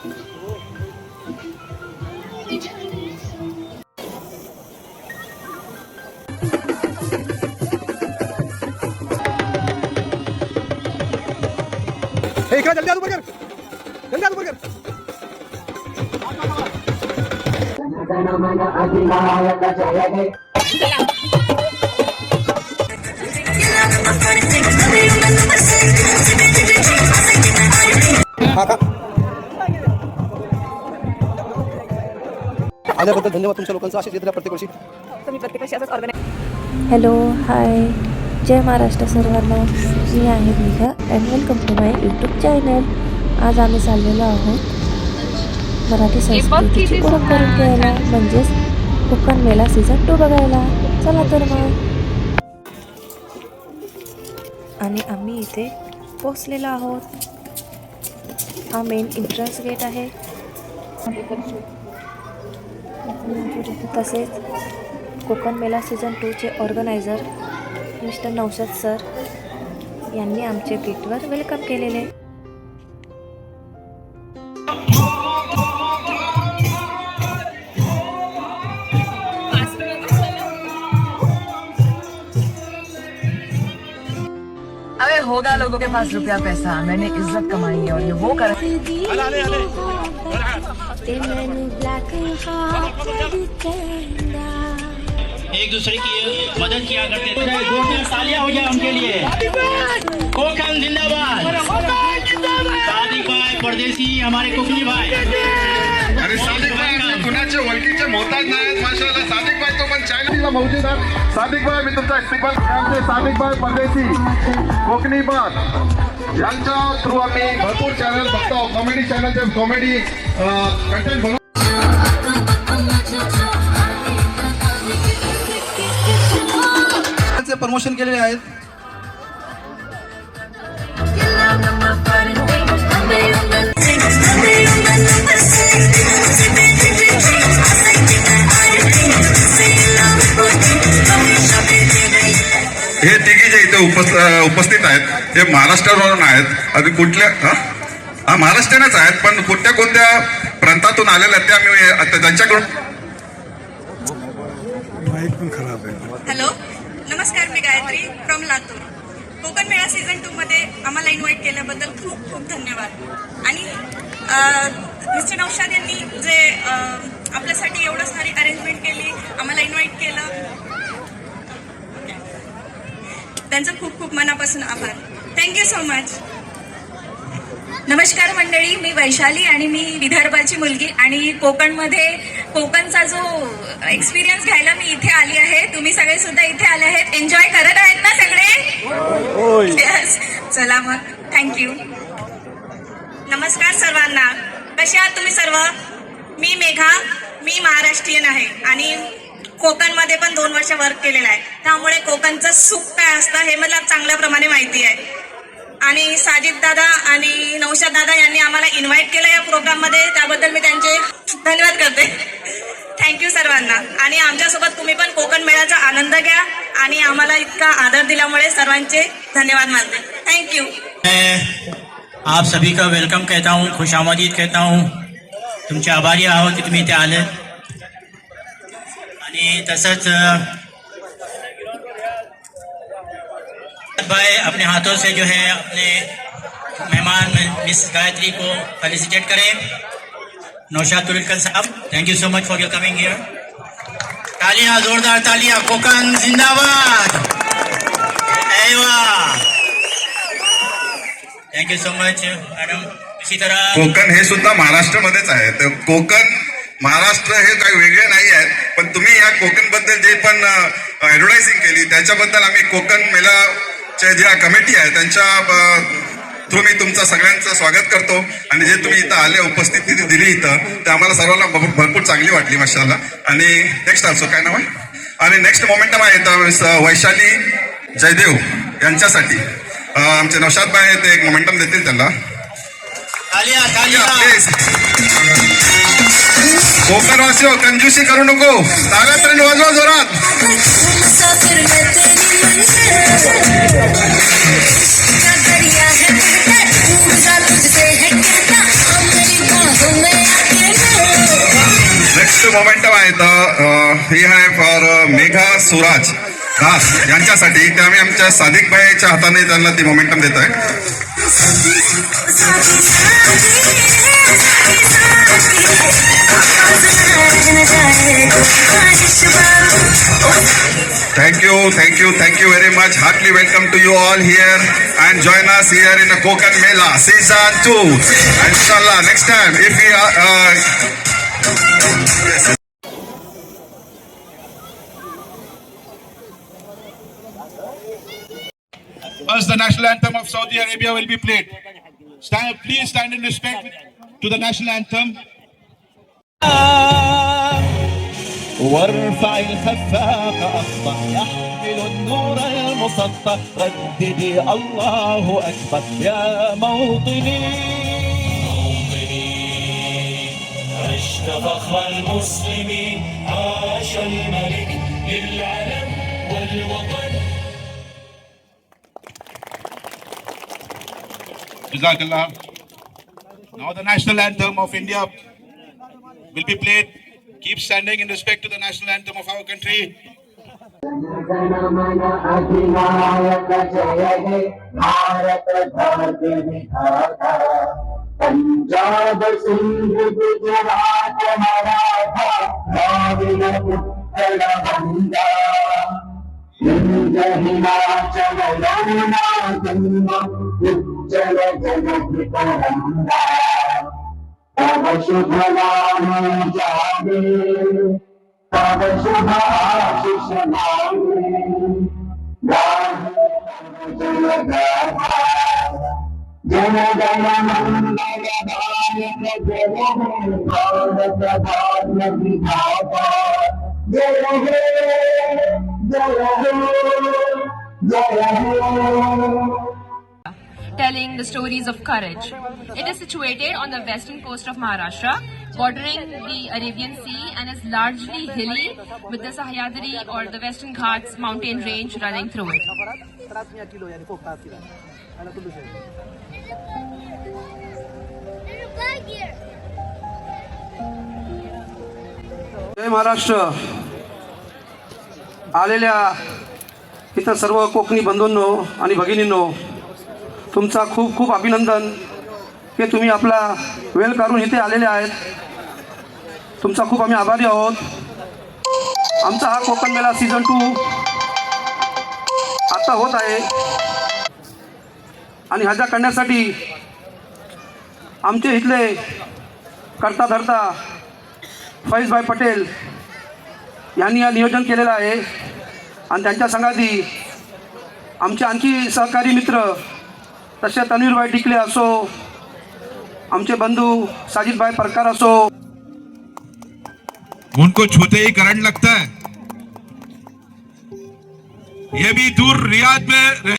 इकडे जल्दी ऊपर कर, जल्दी ऊपर कर. आल्याबद्दल धन्यवाद तुमच्या लोकांचा. अशीच येत प्रत्येक वर्षी तुम्ही प्रत्येक वर्षी असंच ऑर्गनाईज. हॅलो, हाय, जय महाराष्ट्र सर्वांना. मी आहे Megha and welcome to my YouTube channel. आज आम्ही चाललेलो आहोत मराठी संस्कृतीची ओळख करून घ्यायला, म्हणजेच कोकण मेला सीझन 2 बघायला. चला तर मग. आणि आम्ही इथे पोचलेलो आहोत. हा मेन एंट्रन्स गेट आहे. तसेच कोकण मेला सीझन 2चे ऑर्गनायझर मिस्टर नौशाद सर यांनी आमचे गेटवर वेलकम केलेले. अरे होगा लोगों के पास रुपया पैसा, मैंने इज्जत कमाई है और ये वो कर. एक दूसरे की मदद किया करते थे. 2 सालियां हो जाए उनके लिए. कोकण जिंदाबाद. सादिक भाई परदेसी, हमारे कोकणी भाई. अरे सादिक भाई कुणाचे ओळखीचे मोहताज नाहीत. माशाल्लाह सादिक भाई तो पण चॅनलला मौजूद आहे. सादिक भाई मी तुमचा इस्तिकबाल करते. सादिक भाई परदेसी कोकणी बात यांच्या थ्रू आम्ही भरपूर चॅनल बघतो. कॉमेडी चॅनलचे कॉमेडी कंटेंट बनवतो. प्रमोशन केलेले आहेत. हे तिघी जे इथे उपस्थित आहेत हे महाराष्ट्रावरून आहेत. आणि कुठल्या महाराष्ट्रानेच आहेत, पण कोणत्या कोणत्या प्रांतातून आलेल्या आहेत त्या आम्ही त्यांच्याकडून. हॅलो, नमस्कार. मी गायत्री फ्रॉम लातूर. कोकण मेळा सीझन 2 मध्ये आम्हाला इन्व्हाइट केल्याबद्दल खूप खूप धन्यवाद. आणि मिस्टर नौशाद यांनी जे आपल्यासाठी एवढं सारी अरेंजमेंट केली, आम्हाला इन्व्हाइट केलं, त्यांचं खूप खूप मनापासून आभार. Thank you so much. नमस्कार मंडळी, मी वैशाली आणि मी विदर्भाची मुलगी आणि कोकणचा जो एक्सपिरियन्स घ्यायला मी इथे आली आहे. तुम्ही सगळे सुद्धा इथे आले आहेत. एन्जॉय करत आहेत ना सगळे? यस. चला मग, थँक्यू. नमस्कार सर्वांना, कसे आहात तुम्ही सर्व? मी मेघा, मी महाराष्ट्रीयन आहे आणि कोकणमध्ये पण 2 वर्ष वर्क केलेलं आहे. त्यामुळे कोकणचं सुख काय असतं हे मला चांगल्या प्रमाणे माहिती आहे. आणि साजिद दादा आणि नौशाद दादा यांनी आम्हाला इन्व्हाइट केलं या प्रोग्राममध्ये, त्याबद्दल मी त्यांचे धन्यवाद करते. थँक्यू सर्वांना. आणि आमच्यासोबत तुम्ही पण कोकण मेळ्याचा आनंद घ्या आणि आम्हाला इतका आदर दिल्यामुळे सर्वांचे धन्यवाद मानते. थँक्यू. आप सभी का वेलकम कहता हूँ, खुश आमदीद कहता हूँ. तुमचे आभारी आहोत की तुम्ही इथे आले. आणि तसंच भाई अपने हाथों से जो है अपने मेहमान मिस गायत्री को फेलिसिटेट करें. नौशाद तुलकल साहब, thank you so much for your coming here. तालियां, जोरदार तालियां. कोकण जिंदाबाद. Thank you so much madam. इसी तरह कोकण हे सुद्धा महाराष्ट्रामध्येच आहे. तर कोकण महाराष्ट्र हे काही वेगळे नाही आहेत, पण तुम्ही या कोकण बद्दल जे पण ऍडव्हर्टायझिंग केली त्याच्याबद्दल आम्ही कोकण मेलाच्या ज्या कमिटी आहे त्यांच्या थ्रू मी तुमचं सगळ्यांचं स्वागत करतो. आणि जे तुम्ही इथं आले, उपस्थिती दिली इथं, ते आम्हाला सर्वांना भरपूर चांगली वाटली माशाल्लाह. आणि नेक्स्ट ऑल्सो काय नाव आहे, आणि नेक्स्ट मोमेंटम आहे वैशाली जयदेव यांच्यासाठी आमचे नौशाद भाई आहेत, ते एक मोमेंटम देतील त्यांना. कोकणवासी हो, कंजूसी करू नको. ताव्यात तरी वाजवा जोरात. मोमेंटम आहे ही आहे फॉर मेघा सुराज दास यांच्यासाठी. ते आम्ही आमच्या सादिक भाईच्या हाताने त्यांना ती मोमेंटम देत आहे. Thank you very much. Heartily welcome to you all here and join us here in the Konkan Mela Season 2. And inshallah, next time, if we are... yes. First, the national anthem of Saudi Arabia will be played. Please stand in respect to the national anthem. وارفع الخفاق أصبح يحمل النور المسطح رددي الله أكبر يا موطني عشت فخر المسلمين عاش الملك للعلم والوطن. Jazakallah. Now the national anthem of India will be played. Keep standing in respect to the national anthem of our country. Punjab Sind Gujarat Maratha Dravid Utkal Ganga Hind Himachal Yamuna Ganga उज्जल जगति तरंगा तव शुभ नाम जागे तव शुभ आशीष मांगे गाहे तव जय गाथा जय जय मंगलदायक जय हे भारत भाग्य विधाता जय हे जय हे जय हे. Telling the stories of courage. It is situated on the western coast of Maharashtra, bordering the Arabian Sea, and is largely hilly with the Sahyadri or the Western Ghats mountain range running through it. जय महाराष्ट्र. आलेल्या इथं सर्व कोकणी बंधूंनो आणि भगिनींनो, तुमचा खूप खूप अभिनंदन की तुम्ही आपला वेळ काढून इथे आलेले आहेत. तुमचा खूप आम्ही आभारी आहोत. आमचा हा कोकण मेला सीझन 2 आता होत आहे आणि ह्याच्या करण्यासाठी आमचे इथले करता धरता फैजभाई पटेल यांनी या नियोजन केलेलं आहे आणि त्यांच्या संगाती आमचे आणखी सहकारी मित्र तसे तन्वीरभाई टिकले असो, आमचे बंधू साजिदभाई परकार असो. उनको छूते ही करंट लगता है. ये भी दूर रियाद में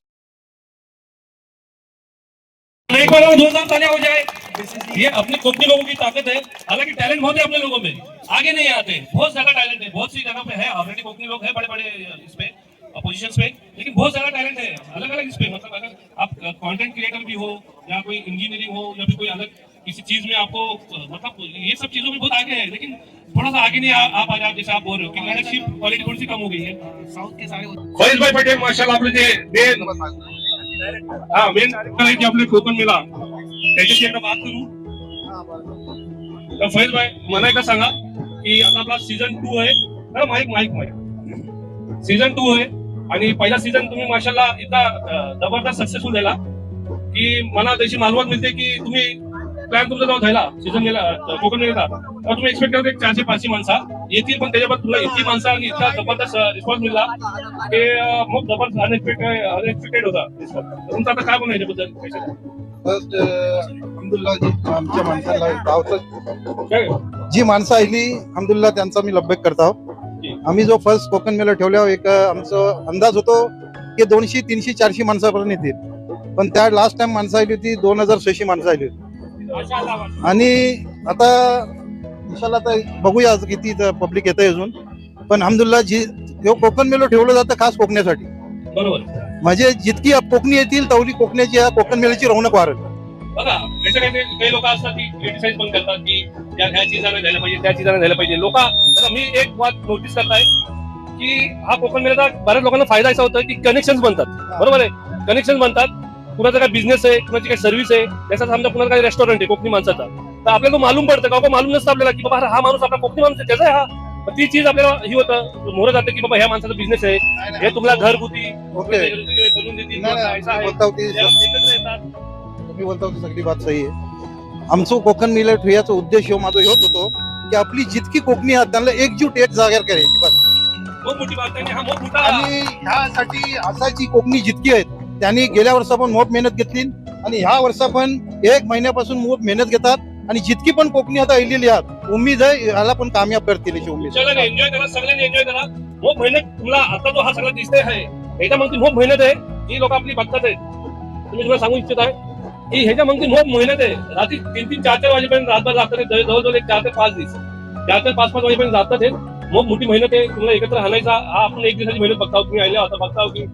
एक बार और जोरदार तालियां हो जाए. ये अपने कोकनी लोगों की ताकत है. हालांकि टैलेंट बहुत है अपने लोगों में, आगे नहीं आते. बहुत ज्यादा टैलेंट है, बहुत सी जगह पे है ऑलरेडी कोकनी लोग हैं बड़े बड़े इस पे पोजीशंस पे, लेकिन बहुत ज्यादा टैलेंट है अलग अलग इस पे. मतलब अगर आप कंटेंट क्रिएटर भी हो या कोई इंजीनियरिंग हो या फिर कोई अलग किसी चीज में आपको मतलब ये सब चीजों में बहुत आगे है, लेकिन थोड़ा सा आगे नहीं आप आ जाओ. जैसे आप बोल रहे हो कि लीडरशिप क्वालिटी थोड़ी सी कम हो गई है. साउथ के सारे फैज भाई पटेल माशाल्लाह आपले जे मेन डायरेक्टर आहे की आपले कोकण मेला त्याच्याशी एकदा बात करू. तर फैज भाई मला एकदा सांगा की आता आपला सीझन 2 आहे ना. माईक सीझन 2 आहे आणि पहिला सीझन तुम्ही माशाल्लाह इतका जबरदस्त सक्सेसफुल झाला की मला त्याची मालूमात मिळते की तुम्ही प्लॅन तुमचा जेव्हा झाला सीझन गेला कोकण गेला तर तुम्ही एक्सपेक्ट करता 400-500 माणसं येतील, पण त्याच्यावर तुला इतकी माणसं आणि इतका जबरदस्त रिस्पॉन्स मिळाला की खूप जबरदस्त अनएक्सपेक्टेड होता रिस्पॉन्स. तुमचं आता काय बोलणं याच्याबद्दल? फर्स्ट अल्हम्दुलिल्लाह आमच्या माणसाला गावचं जी माणसं आली अल्हम्दुलिल्लाह त्यांचा मी लब्बेक करतो. आम्ही जो फर्स्ट कोकण मेला ठेवल्यावर एक आमचा अंदाज होतो की 200, 300, 400 माणसापर्यंत येतील, पण त्या लास्ट टाइम माणसं आली होती 2600 माणसं आली होती. आणि आता इंशाल्लाह आता बघूया किती पब्लिक येतंय अजून, पण अल्हम्दुलिल्लाह जी कोकण मेलो ठेवलं जातं खास कोकण्यासाठी. बरोबर. म्हणजे जितकी कोकणी येतील तेवढी कोकण्याची या कोकण मेल्याची रौनक वाढेल. बघा जसं काही लोक असतात की क्रिटिसाइज पण करतात की ह्या चिजाने झालं पाहिजे त्या चिजाने झालं पाहिजे. लोक मी एक बात नोटीस करताय की हा कोकण मेळाचा बऱ्याच लोकांना फायदा असा होता की कनेक्शन बनतात. बरोबर आहे, कनेक्शन बनतात. कुणाचा काय बिझनेस आहे, कुणाची काही सर्व्हिस आहे, त्याचा समजा कुणाला काही रेस्टॉरंट आहे कोकणी माणसाचा, तर आपल्याला तो मालूम पडतं का मालूम नसतं आपल्याला की बाबा हा माणूस आपला कोकणी माणूस आहे, त्याचा आहे हा. ती चीज आपल्याला ही होतं मोहर जाते की बाबा ह्या माणसाचा बिझनेस आहे, हे तुम्हाला घरगुती बनवून देतील, ऐसा आहे. एकत्र येतात. तुम्ही बोलता होती सगळी बात सही आहे. आमचं कोकण मेला ठेवायचा उद्देश माझा हेच होतो की आपली जितकी कोकणी आहेत त्यांना एकजूट एक जागेवर करायची बस. खूप मोठी बात आहे. हा मोठा आणि ह्यासाठी असायची कोकणी जितकी आहेत त्यांनी गेल्या वर्षा पण मोठ मेहनत घेतली आणि ह्या वर्षा पण 1 महिन्यापासून मोठ मेहनत घेतात आणि जितकी पण कोकणी आता आलेली आहेत उम्मीद आहे ह्याला पण कामयाब करतील अशी उम्मीद. सगळ्यांनी एन्जॉय करा, सगळ्यांनी एन्जॉय करा. खूप मेहनत तुम्हाला आता जो हा सगळा दिसतोय आहे ह्याच्या मग खूप मेहनत आहे. ही लोक आपली बघतात आहेत. तुम्ही तुम्हाला सांगू इच्छित आहे की ह्याच्या मग खूप मेहनत आहे. रात्री 3-3, 4-4 वाजेपर्यंत रातभर लागतात. जवळजवळ 4 ते 5 दिवस 4 ते 5 वाजेपर्यंत जातात. खूप मोठी मेहनत आहे. तुम्हाला एकत्र आणायचा हा आपण एक दिवसाची मेहनत बघताव. तुम्ही आले होता बघताव की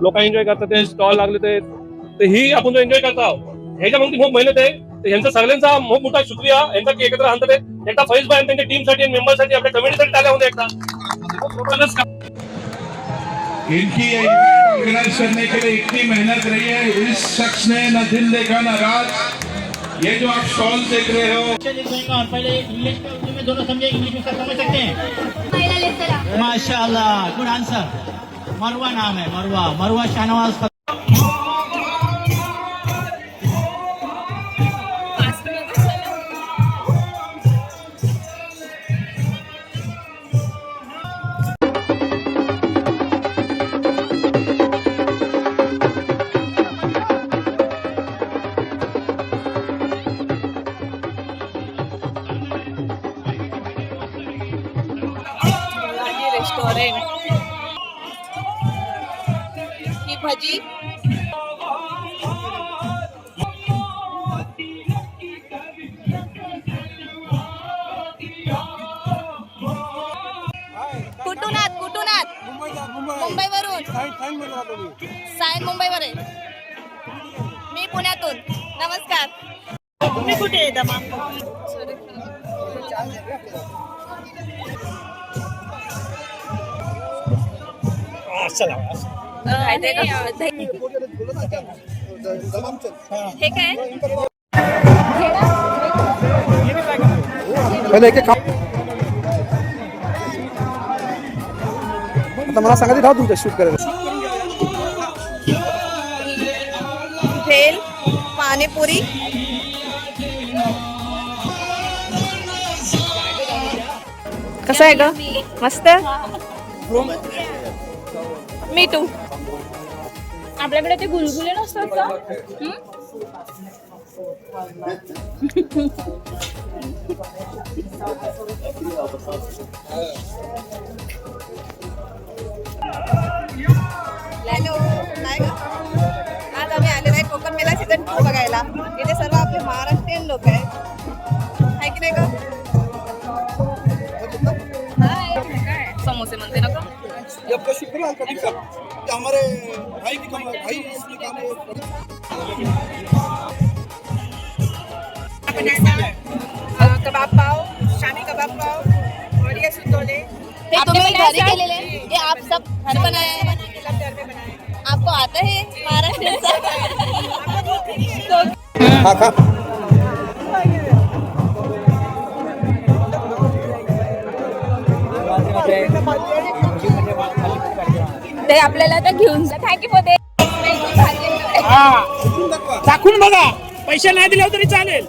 लोक एन्जॉय करतात, ते स्टॉल लागले ते ही आपण एन्जॉय करता. ह्याच्या मग खूप मेहनत आहे. यांचा सगळ्यांचा खूप मोठा शुक्रिया. यांचा की एकत्र आणतात. एकदा फैज भाई आणि त्यांच्या टीमसाठी आणि मेंबरसाठी आपल्या कमिटीसाठी टाळ्या होत्या एकदा. इनकी ये ऑर्गेनाइज करने के लिए इतनी मेहनत रही है. इस शख्स ने न दिन देखा न रात. ये जो आप स्टॉल देख रहे हो, पहले इंग्लिश में उर्दू में दोनों समझे, इंग्लिश में समझ सकते हैं. माशाल्लाह, गुड आंसर. मरवा नाम है, मरवा शाहनवाज. रेस्टोरेंट ही भजी कुठून मुंबईवरून. सायन मुंबईवर आहे. मी पुण्यातून. नमस्कार. तुम्ही कुठे येता मग? हे काय आता मला सांगा ते तुमच्या शूट करायला. भेल, पाणीपुरी, कसं आहे ग? मस्त. Me too. आपल्याकडे ते गुलगुले नसतात का? हॅलो, नाही का? आज आम्ही आलेलो आहे कोकण मेला सीझन 2 बघायला. इथे सर्व आपले महाराष्ट्रीयन लोक आहेत, आहे की नाही का? समोसे म्हणते ना का? हमारे भाई की भाई इसमें काम है. कबाब पाव, शामी कबाब पाव और ये सुतोले. ये तुम्ही घरी केलेले? ये आप सब घर बनाए हैं? आपको आता है महाराष्ट्र से? हाँ खा. ते आपल्याला तर घेऊन जा. थँक्यू फॉर ते. चाखून बघा. पैसे नाही दिले तरी चालेल.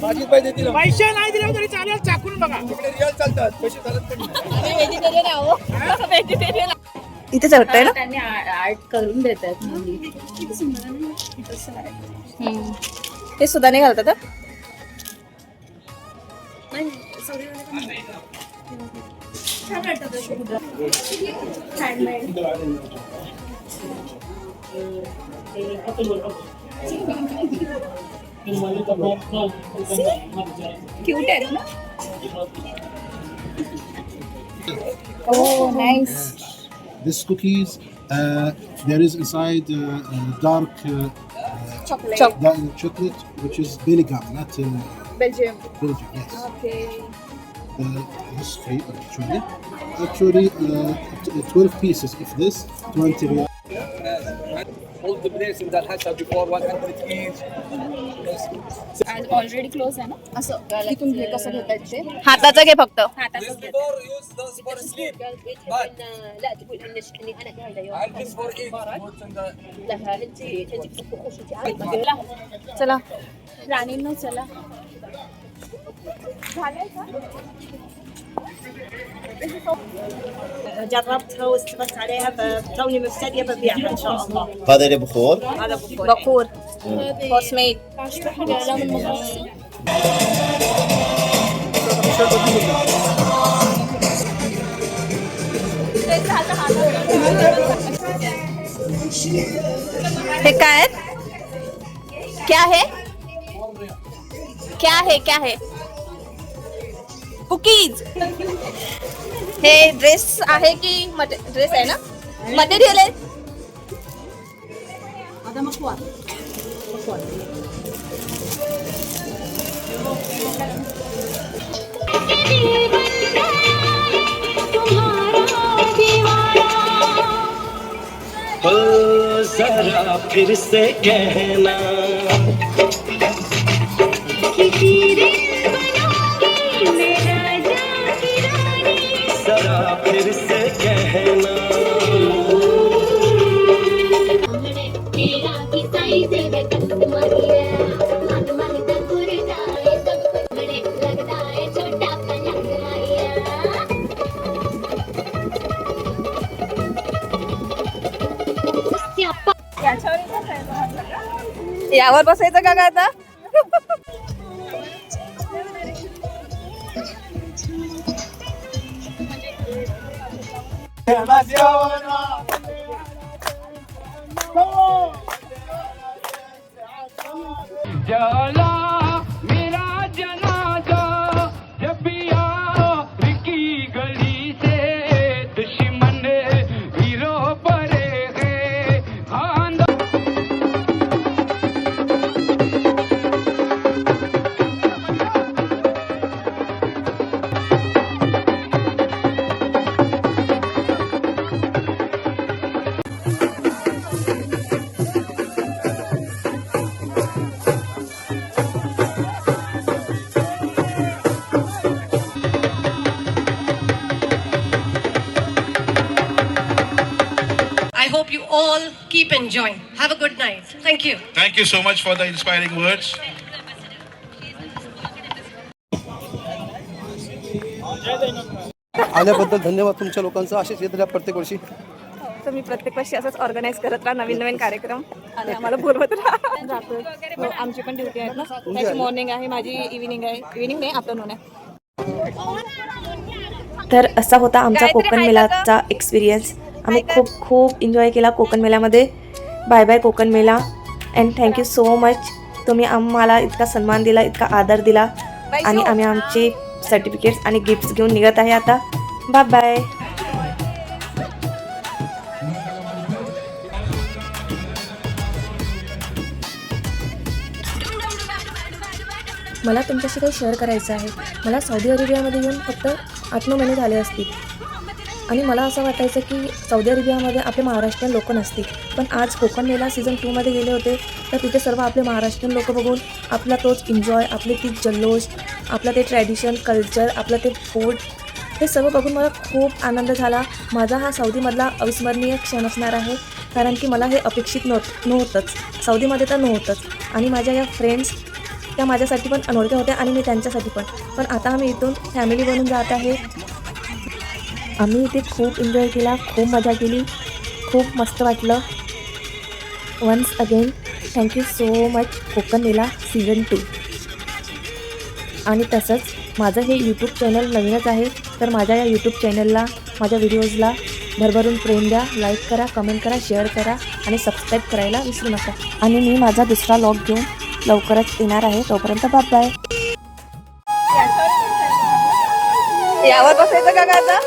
पैसे नाही दिले तरी चालेल. चाखून बघा. व्हेजिटेरियन आहो. व्हेजिटेरियन इथेच वाटतंय ना. त्यांनी आर्ट करून देतात. ते सुद्धा नाही घालतात. क्यूट आहे ना. Oh, nice. This cookies, there is inside dark chocolate. Chocolate, which is Belgium, not Belgium. Belgium. Yes. Okay. This free actually 12 pieces of this, 20 real. All the place in that Hassa before 100 each. आज already close आहे ना असं इथून घे कसं घेता ते हाताचं घे फक्त. हाताचं घे. चला राणींनो चला झालंय का جربت هو واستفدت عليها فتوني مبتدئه ببيعها ان شاء الله. هذا اللي بخور؟ هذا بخور. بخور هوس ميد. हे काय आहे? क्या है? क्या है? क्या है? कुकीज. हे ड्रेस आहे की ड्रेस आहे ना मटेरियल आहे. هذا مخوار. जरा फिर से कहना जरा फिर से कहना यावर बसायचं का आता? जाला मेरा जनाजा जब भी यार की गली से दुश्मन हीरो परे है खानदान. I hope you all keep enjoying. Have a good night. Thank you. Thank you so much for the inspiring words. आल्याबद्दल धन्यवाद तुमच्या लोकांचं. असेच येत राहा प्रत्येक वर्षी. तुम्ही प्रत्येक वर्षी असंच ऑर्गनाईज करत राहा नवीन नवीन कार्यक्रम आणि आम्हाला बोलवत राहा. आमची पण ड्युटी आहे ना. त्याची मॉर्निंग आहे माझी इव्हिनिंग आहे. इव्हिनिंग नाही आफ्टरनून आहे. तर असा होता आमचा कोकण मेळ्याचा एक्सपिरियन्स. आम्ही खूप खूप एन्जॉय केला कोकण मेळ्यामध्ये. बाय बाय कोकण मेळा अँड थँक्यू सो मच. तुम्ही आम्हाला इतका सन्मान दिला, इतका आदर दिला आणि आम्ही आमचे सर्टिफिकेट्स आणि गिफ्ट्स घेऊन निघत आहे आता. Bye bye. मला तुमच्याशी काही शेअर करायचं आहे. मला सौदी अरेबियामध्ये येऊन फक्त 8-9 महिने झाले असतील आणि मला असं वाटायचं की सौदी अरेबियामध्ये आपले महाराष्ट्रीयन लोक नसतील. पण आज कोकण मेळा सीझन 2मध्ये गेले होते तर तिथे सर्व आपले महाराष्ट्रीयन लोक बघून आपला तोच एन्जॉय, आपले ती जल्लोष, आपलं ते ट्रॅडिशन कल्चर, आपलं ते फूड, हे सर्व बघून मला खूप आनंद झाला. माझा हा सौदीमधला अविस्मरणीय क्षण असणार आहे कारण की मला हे अपेक्षित नव्हतंच. सौदीमध्ये तर नव्हतंच आणि माझ्या या फ्रेंड्स त्या माझ्यासाठी पण अनोळख्या होत्या आणि मी त्यांच्यासाठी पण आता आम्ही इथून फॅमिली बनून जात आहे. आम्ही इथे खूप एन्जॉय केला, खूप मजा केली, खूप मस्त वाटलं. Once again thank you so much Konkan Mela season 2. आणि तसंच माझं हे यूट्यूब चॅनल नवीनच आहे तर माझ्या या यूट्यूब चॅनलला, माझ्या व्हिडिओजला भरभरून प्रेम द्या, लाईक करा, कमेंट करा, शेअर करा आणि सबस्क्राईब करायला विसरू नका. आणि मी माझा दुसरा व्लॉग घेऊन लवकरच येणार आहे. तोपर्यंत बाय बाय. यावर बसायचं का आता?